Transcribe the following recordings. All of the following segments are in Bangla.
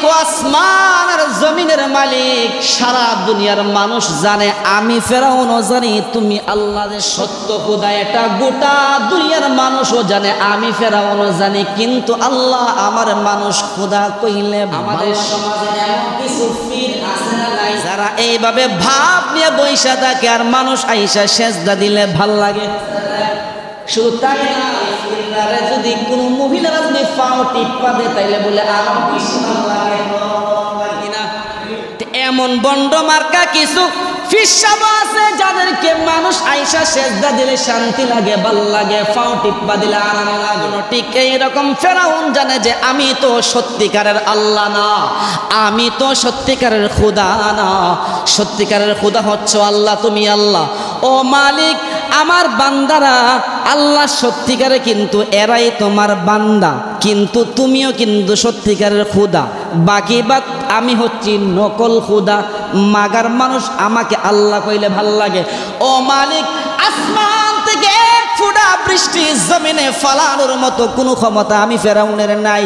ও আসমান আর জমিনের মালিক, সারা দুনিয়ার মানুষ জানে, আমি ফেরাউনও জানি তুমি আল্লাহ যে সত্য খোদা, এটা গোটা দুনিয়ার মানুষও জানে, আমি ফেরাউনও জানি। কিন্তু আল্লাহ আমার মানুষ খোদা কইলে, আমাদের সমাজে এমন কিছু পীর আছে না নাই যারা এইভাবে ভাব নিয়ে বইসা থাকে, আর মানুষ আইসা সেজদা দিলে ভাল লাগে। শুধু তাই না, যদি কোনো মহিলারা যদি পাও টিপ্পা দেয় তাইলে বলে আরো বেশি ভালো লাগে না। এমন বন্ড মার্কা কিছু ফিসাব আছে যাদেরকে মানুষ আইসা সেজদা দিলে শান্তি লাগে, ভাল লাগে, পাও টিপ্পা দিলে আরাম লাগে। ঠিক এইরকম ফেরাউন জানে যে আমি তো সত্যিকারের আল্লাহ না, আমি তো সত্যিকারের খোদা না। সত্যিকারের খোদা হচ্ছে আল্লাহ, তুমি আল্লাহ। ও মালিক, আমার বান্দারা আল্লাহ সত্যিকারে, কিন্তু এরাই তোমার বান্দা, কিন্তু তুমিও কিন্তু সত্যিকারের খোদা। বাকি বাদ আমি হচ্ছি নকল খোদা, মাগার মানুষ আমাকে আল্লাহ কইলে ভাল লাগে। ও মালিক, আসমান থেকে এক ফোঁটা বৃষ্টি জমিনে ফালানোর মতো কোনো ক্ষমতা আমি ফেরাউনের নাই।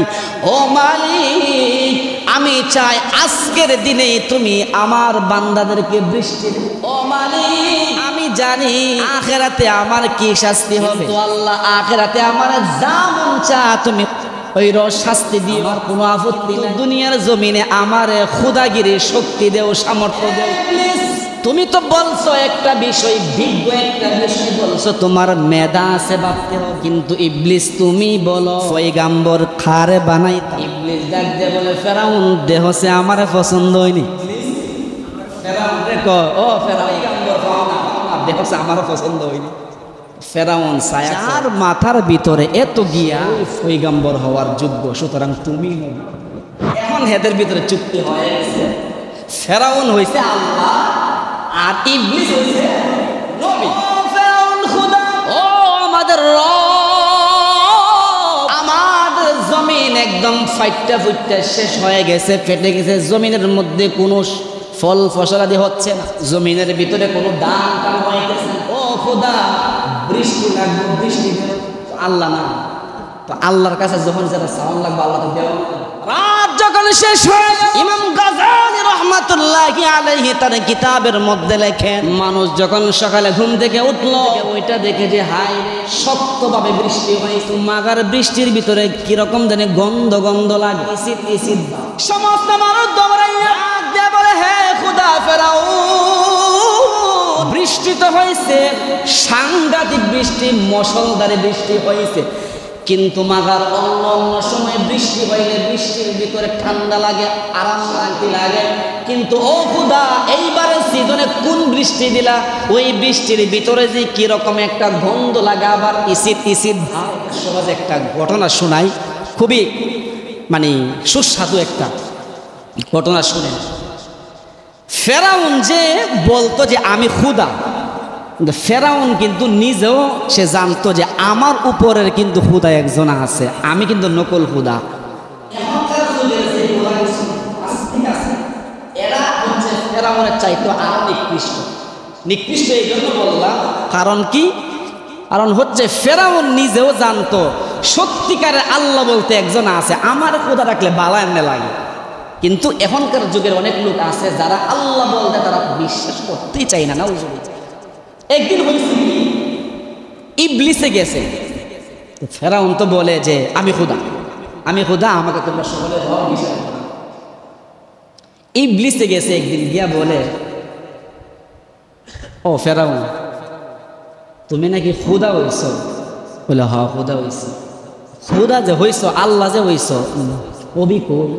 ও মালিক, আমি চাই আজকের দিনে তুমি আমার বান্দাদেরকে বৃষ্টি। ও মালিক, আমি জানি আখেরাতে আমার কি শাস্তি হবে, তো আল্লাহ আখেরাতে আমার যা মন চা তুমি ওই শাস্তি দিও, আমার কোনো আপত্তি নাই। দুনিয়ার জমিনে আমার খুদাগিরি শক্তি দেও, সামর্থ্য দেও। তুমি তো বলছো একটা বিষয়, বিজ্ঞ একটা বিষয় বলছো, তোমার মেধা আছে ভাবতে হবে, কিন্তু ইবলিস তুমি বলো পয়গাম্বর খারে বানাই। ইবলিস ডাক দিয়ে বলে, ফেরাউন দেহসে আমার পছন্দ হয়নি। ফেরাউন রে কয়, ও ফেরাউন দেহসে আমারও পছন্দ হয়নি। ফেরাউন ছায়া, যার মাথার ভিতরে এত গিয়া পয়গাম্বর হওয়ার যোগ্য, সুতরাং তুমি নবী। এখন হেদের ভিতরে চুক্তি হয়ে গেছে, ফেরাউন হইছে আল্লাহ আর ইবলিস হইছে নবী। ও ফেরাউন খোদা, ও আমাদের রব, আমাদের জমিন একদম ফাইটটা ফুটটা শেষ হয়ে গেছে, ফেটে গেছে। জমিনের মধ্যে কোনো ফল ফসলাদি হচ্ছে না, জমিনের ভিতরে কোনো দান কাম হইতেছে না। ও খোদা, বৃষ্টি লাগবে, বৃষ্টি আল্লাহ না, তো আল্লাহর কাছে যখন যেটা সাউন্ড লাগবে আল্লাহ তো দেওয়া। রাত যখন শেষ হয়ে গেল, ইমাম গাজ্জালী রাহমাতুল্লাহি আলাইহি তার কিতাবের মধ্যে লেখেন, মানুষ যখন সকালে ঘুম থেকে উঠলো, ওইটা দেখে যে হাই শক্তভাবে বৃষ্টি হয়েছে, মাগার বৃষ্টির ভিতরে কিরকম জানি গন্ধ গন্ধ লাগে, এসিড এসিড। সমস্ত মানুষ দৌড়াইয়া দিয়ে বলে, হে খোদা ফেরাউন, বৃষ্টি তো হয়েছে, সাংঘাতিক বৃষ্টি, মুষলধারে বৃষ্টি হয়েছে, কিন্তু মাগার অন্য অন্য সময় বৃষ্টি হইলে বৃষ্টির ভিতরে ঠান্ডা লাগে, আরাম শান্তি লাগে, কিন্তু ও খোদা এইবারে সিজনে কোন বৃষ্টি দিলা, ওই বৃষ্টির ভিতরে যে কিরকম একটা গন্ধ লাগে, আবার ইসিড ইসিড ভাব। সহজ একটা ঘটনা শোনাই, খুবই মানে সুস্বাদু একটা ঘটনা শুনে। ফেরাউন যে বলতো যে আমি খোদা, ফেরাউন কিন্তু নিজেও সে জানতো যে আমার উপরের কিন্তু খোদা একজন আছে, আমি কিন্তু নকল খোদা। এরা হচ্ছে ফেরাউনের চাইতো আরো নিকৃষ্ট। নিকৃষ্ট এই জন্য বললাম, কারণ কি? কারণ হচ্ছে ফেরাউন নিজেও জানতো সত্যিকারের আল্লাহ বলতে একজন আছে, আমার খোদা রাখলে বালা এমনি লাগে। কিন্তু এখনকার যুগের অনেক লোক আছে যারা আল্লাহ বলতে তারা বিশ্বাস করতেই চায় না। একদিন হয়েছে কি, ইবলিসে গেছে, ফেরাউন তো বলে যে আমি খোদা, আমি খোদা, আমাকে তোমরা সকলে বিশ্বাস করো। ইবলিসে গেছে একদিন, গিয়া বলে, ও ফেরাউন, তুমি নাকি খোদা হইছ? বলে হ্যাঁ খোদা হইছ। খোদা যে হইছ, আল্লাহ যে হইছ, নবী কই?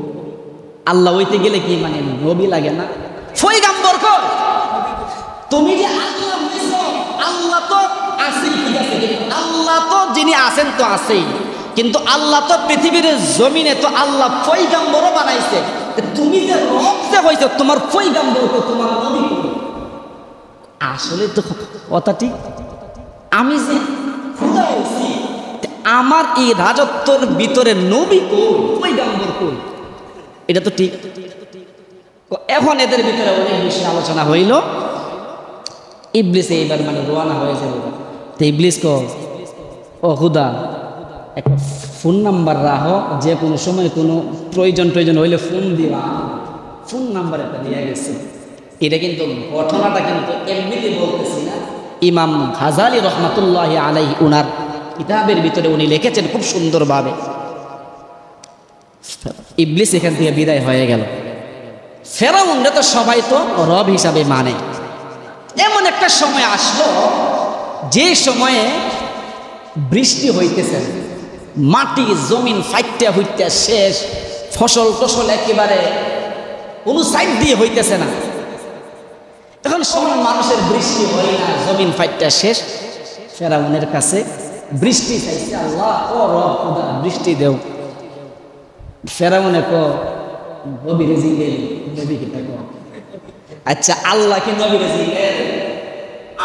আল্লাহ হইতে গেলে কি মানে নবী লাগে না? পয়গাম্বর কই? তুমি যে আল্লাহ হইছ, আল্লাহ তো আছেই, ঠিক আছে, আল্লাহ তো যিনি আছেন তো আছেই, কিন্তু আল্লাহ তো পৃথিবীর জমিনে তো আল্লাহ পয়গাম্বরও বানাইছে। তুমি যে রব যে হইছ, তোমার পয়গাম্বর তো তোমার নবী কই? আসলে তো কথা ঠিক, আমি যে খোদা হইছি, আমার এই রাজত্বর ভিতরে নবী কই, পয়গাম্বর কই? এটা তো ঠিক। এখন এদের ভিতরে অনেক বেশি আলোচনা হইল। ইবলিস এইবার মানে রোয়ানা হয়ে যাবে। তো ইবলিস কো, ও খুদা, একটা ফোন নাম্বার রাখো, যে কোনো সময় কোনো প্রয়োজন হইলে ফোন দিবা, ফোন নাম্বার একটা দিয়ে গেছে। এটা কিন্তু ঘটনাটা কিন্তু এমনিতে বলতেছি না, ইমাম গাজালি রহমাতুল্লাহ আলাইহি উনার কিতাবের ভিতরে উনি লিখেছেন খুব সুন্দরভাবে। ইবলিস এখান থেকে বিদায় হয়ে গেল। ফেরাউনরে তো সবাই তো রব হিসাবে মানে। এমন একটা সময় আসলো যে সময়ে বৃষ্টি হইতেছে, মাটি জমিন ফাইটটা হইতে শেষ, ফসল টসল একেবারে কোনো সাইড দিয়ে হইতেছে না। এখন সব মানুষের বৃষ্টি হয় না, জমিন ফাইটটা শেষ। ফেরাউনের কাছে বৃষ্টি চাইছে, আল্লাহ ও রব খোদা বৃষ্টি দেও। ফেরাউনে কো নবী রেজি গেল, নবী কি থাকো, আচ্ছা আল্লাহ কি নবী রেজি গেল?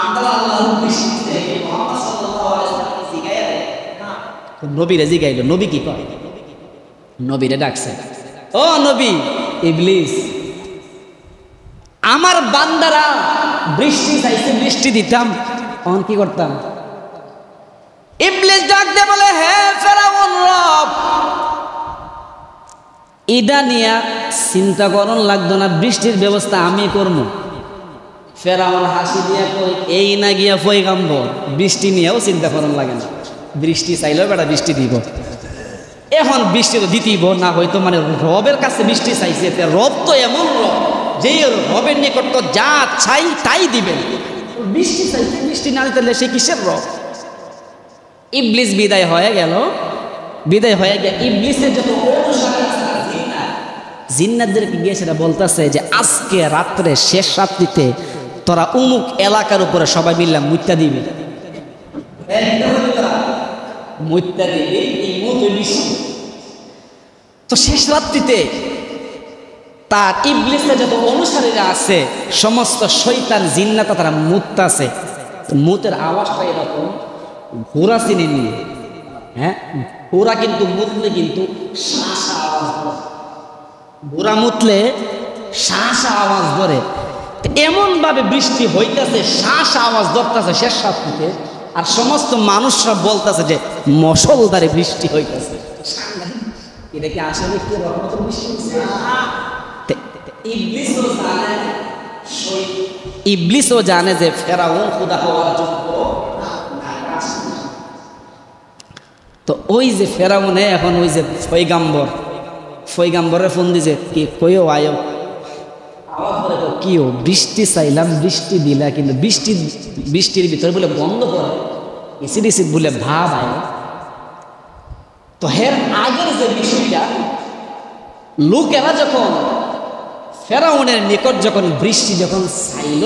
আমরা আল্লাহ বৃষ্টি দেই, মুহাম্মদ সাল্লাল্লাহু আলাইহি ওয়াসাল্লাম জিগায় না, নবী রেজি গাইল। নবী কি কয়? নবীরে ডাকছে, ও নবী, ইবলিস আমার বান্দারা বৃষ্টি চাইছে, বৃষ্টি দিতাম, তখন কি করতাম? ইবলিস ডাক দিয়ে বলে, হে ফেরাউন রব, ইদা নিয়া চিন্তা করন লাগতো না, বৃষ্টির ব্যবস্থা আমি করব। ফেরাউন হাসি দিয়া কই, এই না গিয়া পয়গাম্বর, বৃষ্টি নিয়েও চিন্তা করন লাগে না, বৃষ্টি চাইলেও বেটা বৃষ্টি দিব। এখন বৃষ্টি তো দিতেইব না, হয়তো মানে রবের কাছে বৃষ্টি চাইছে, রব তো এমন রব যে রবের নিকট তো যা চাই তাই দিবেন। বৃষ্টি চাইছে, বৃষ্টি না দিতে সে কিসের রব? ইবলিস বিদায় হয়ে গেল। বিদায় হয়ে গিয়ে ইবলিসের যত জিন্নাতদেরকে গিয়ে সেটা বলতেছে যে আজকে রাত্রে শেষ রাত্রিতে তোরা উমুক এলাকার উপরে সবাই মিললাম মুত্যা দিবি, মুত্যা দিবি। তো শেষ রাত্রিতে তার ইবলিসের যত অনুসারীরা আছে সমস্ত শয়তান জিন্নাত তারা মুততাছে। মুতের আওয়াজটা এরকম, ঘোড়া চিনে নিয়ে, হ্যাঁ ঘোড়া কিন্তু মুতলে কিন্তু শাঁসা আওয়াজ করে, ঘোড়া মুতলে শাঁসা আওয়াজ ধরে। এমন ভাবে বৃষ্টি হইতেছে, শাঁসা আওয়াজ ধরতেছে শেষ রাত্রিতে, আর সমস্ত মানুষরা বলতেছে যে মশলদারে বৃষ্টি হইতেছে। এটা কি আসলে কি রহমতের বৃষ্টি হচ্ছে? ইবলিসও জানে যে ফেরাউন খোদা হওয়ার যোগ্য। তো ওই যে ফেরাউনে এখন ওই যে ফয়গাম্বরের ফোন দিছে, কি কইও আয়ো, কিও বৃষ্টি চাইলাম, বৃষ্টি দিলা, কিন্তু বৃষ্টির ভিতরে বলে বন্ধ করে এসিড এসিড বলে ভাব আয়। তো হের আগের যে বিষয়টা, লোকেরা যখন ফেরাউনের নিকট যখন বৃষ্টি যখন চাইল,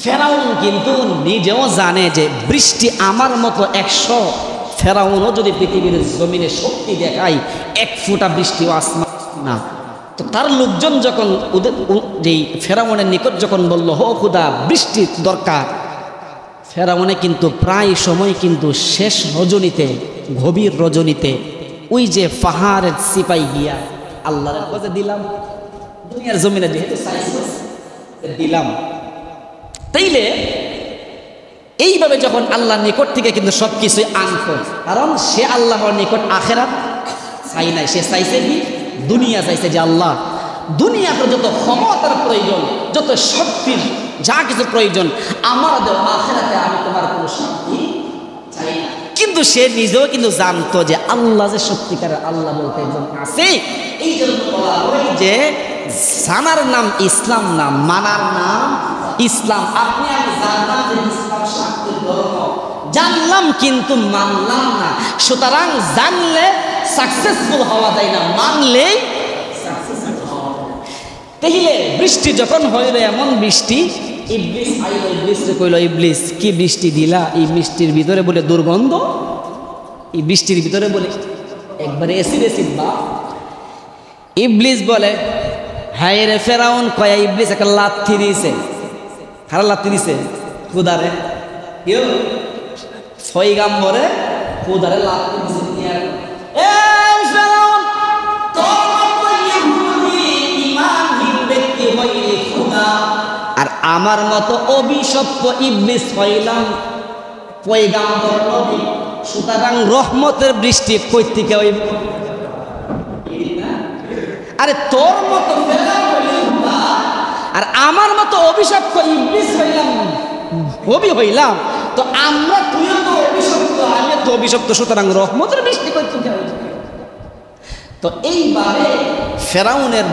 ফেরাউন কিন্তু নিজেও জানে যে বৃষ্টি আমার মতো 100 ফেরাউনও যদি পৃথিবীর জমিনে শক্তি দেখায়, 1 ফোঁটা বৃষ্টিও আসমান না। তো তার লোকজন যখন যেই ফেরাউনের নিকট যখন বলল, হো খুদা বৃষ্টির দরকার, ফেরাউনে কিন্তু প্রায় সময় কিন্তু শেষ রজনীতে, গভীর রজনীতে ওই যে পাহাড়ের সিপাই গিয়া আল্লাহর কাছে দিলাম, দুনিয়ার জমিনে যেহেতু দিলাম, তাইলে এইভাবে যখন আল্লাহর নিকট থেকে কিন্তু সব কিছুই আনতো, কারণ সে আল্লাহর নিকট আখেরাত চাই নাই, সে চাইছে কি দুনিয়া চাইছে। যে আল্লাহ দুনিয়াতে যত ক্ষমতার প্রয়োজন, যত শক্তির যা কিছু প্রয়োজন, আমার দেও, আখেরাতে আমি তোমার কোনো শান্তি চাই না। কিন্তু সে নিজেও কিন্তু জানতো যে আল্লাহ যে সত্যিকারের আল্লাহ বলতে একজন আছে। এই জন্য বলা হয় যে জানার নাম ইসলাম না, মানার নাম ইসলাম। আপনি আমি জানলাম যে ইসলাম শান্তির ধর্ম, জানলাম কিন্তু মানলাম না। সুতরাং জানলে সাকসেসফুল হওয়া যায় না, মানলেই সাকসেসফুল হওয়া যায়। তাইলে বৃষ্টি যখন হইল, এমন বৃষ্টি, ইবলিস আইল, ইবলিসে কইল, ইবলিস কি বৃষ্টি দিলা? এই বৃষ্টির ভিতরে বলে দুর্গন্ধ, এই বৃষ্টির ভিতরে বলে একবারে এসিড এসিড বা। ইবলিস বলে, হায় রে ফেরাউন, কয়া ইবলিস একটা লাথি দিয়েছে। খারাপ লাথি দিছে খুদারে, কেউ ফয়গাম্বরে খুদারে লাথি দিছে। আর আমার মতো অভিশপ্ত ইবলিস হইলাম পয়গাম্বর নবী, সুতরাং রহমতের বৃষ্টি কই থেকে ওই আরে তোর মতো আর আমার মতো অভিশপ্ত ইবলিস হইলাম তো আমরা তুইও তো অভিশপ্ত আমিও তো অভিশপ্ত সুতরাং রহমতের বৃষ্টি কই থেকে হয়েছে। তো এইভাবে ফেরাউনের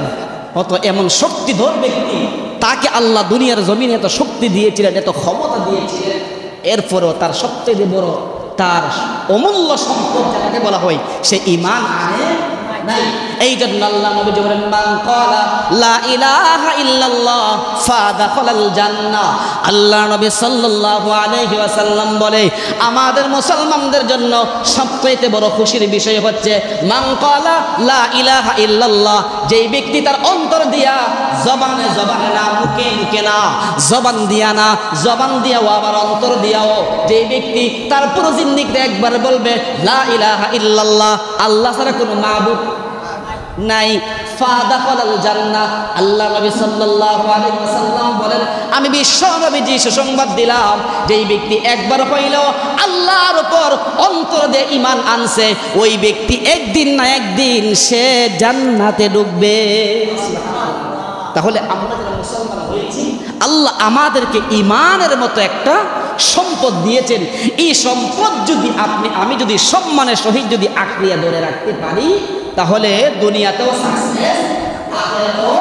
মতো এমন শক্তিধর ব্যক্তি তাকে আল্লাহ দুনিয়ার জমিনে এত শক্তি দিয়েছিলেন, এত ক্ষমতা দিয়েছিলেন, এরপরেও তার সবচেয়ে বড় তার অমূল্য সম্পদ যাকে বলা হয় সে ঈমান আনে নাই। এই জন্য আল্লাহ নবী বলেন মান ক্বালা লা ইলাহা ইল্লাল্লাহ ফাদাখালাল জান্নাহ। আল্লাহ নবী সাল্লাল্লাহু আলাইহি ওয়াসাল্লাম বলে আমাদের মুসলমানদের জন্য সবচেয়ে বড় খুশির বিষয় হচ্ছে মান ক্বালা লা ইলাহা ইল্লাল্লাহ, যেই ব্যক্তি তার অন্তর দিয়া জবানে জবানে না মুখে মুখে না জবান দিয়া না জবান দিয়াও আবার অন্তর দিয়াও যেই ব্যক্তি তার পুরো জিন্দেগিতে একবার বলবে লা ইলাহা ইল্লাল্লাহ আল্লাহ ছাড়া কোনো মাবুদ নাই, ফাদাখালাল জান্নাহ। আল্লাহ নবী সাল্লাল্লাহু আলাইহি ওয়াসাল্লাম বলেন আমি বিশ্ব নবীজি সুসংবাদ দিলাম যেই ব্যক্তি একবার হইলেও আল্লাহর উপর অন্তর দিয়ে ঈমান আনছে ওই ব্যক্তি একদিন না একদিন সে জান্নাতে ঢুকবে। তাহলে আমরা যারা মুসলমান হয়েছি আল্লাহ আমাদেরকে ঈমানের মতো একটা সম্পদ দিয়েছেন। এই সম্পদ যদি আমি যদি সম্মানের সহিত যদি আঁকড়িয়ে ধরে রাখতে পারি তাহলে দুনিয়াতেও সাকসেস আখিরাতেও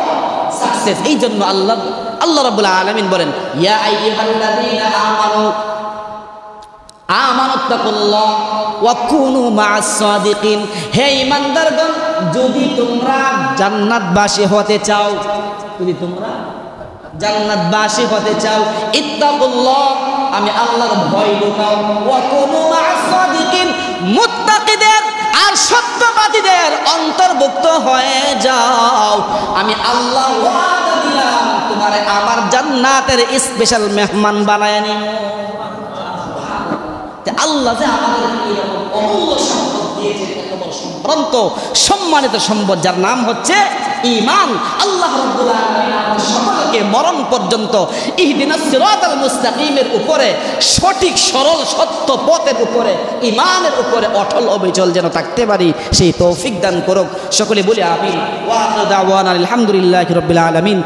সাকসেস। এই জন্য আল্লাহ রাব্বুল আলামিন বলেন ইয়া আইয়ুহাল্লাযীনা আমানুত্তাকুল্লাহ ওয়া কুনু মা'আস সাদিকিন। হে ঈমানদারগণ যদি তোমরা জান্নাতবাসী হতে চাও, যদি তোমরা জান্নাতবাসী হতে চাও ইত্তাকুল্লাহ আমি আল্লাহর ভয় লুকাও ওয়া কুনু মা'আস সাদিকিন মুত্তাকিদের আর সত্যবাদীদের অন্তর্ভুক্ত হয়ে যাও। আমি আল্লাহ ওয়াদা দিলাম তোমারে আমার জান্নাতের স্পেশাল মেহমান বানায় নিব। আল্লাহ যে আমাদের এরকম অমূল্য সম্পদ দিয়েছে, এত বড় সম্ভ্রান্ত সম্মানিত সম্পদ যার নাম হচ্ছে ঈমান। আল্লাহ রাব্বুল আলামিন আমাদের সকলকে মরণ পর্যন্ত ইহদিনাস সিরাতাল মুস্তাকিমের উপরে সঠিক সরল সত্য পথের উপরে ঈমানের উপরে অটল অবিচল যেন থাকতে পারি সেই তৌফিক দান করুক। সকলে বলি আমিন। ওয়া আখিরু দাওয়ানা আলহামদুলিল্লাহি রাব্বিল আলামিন।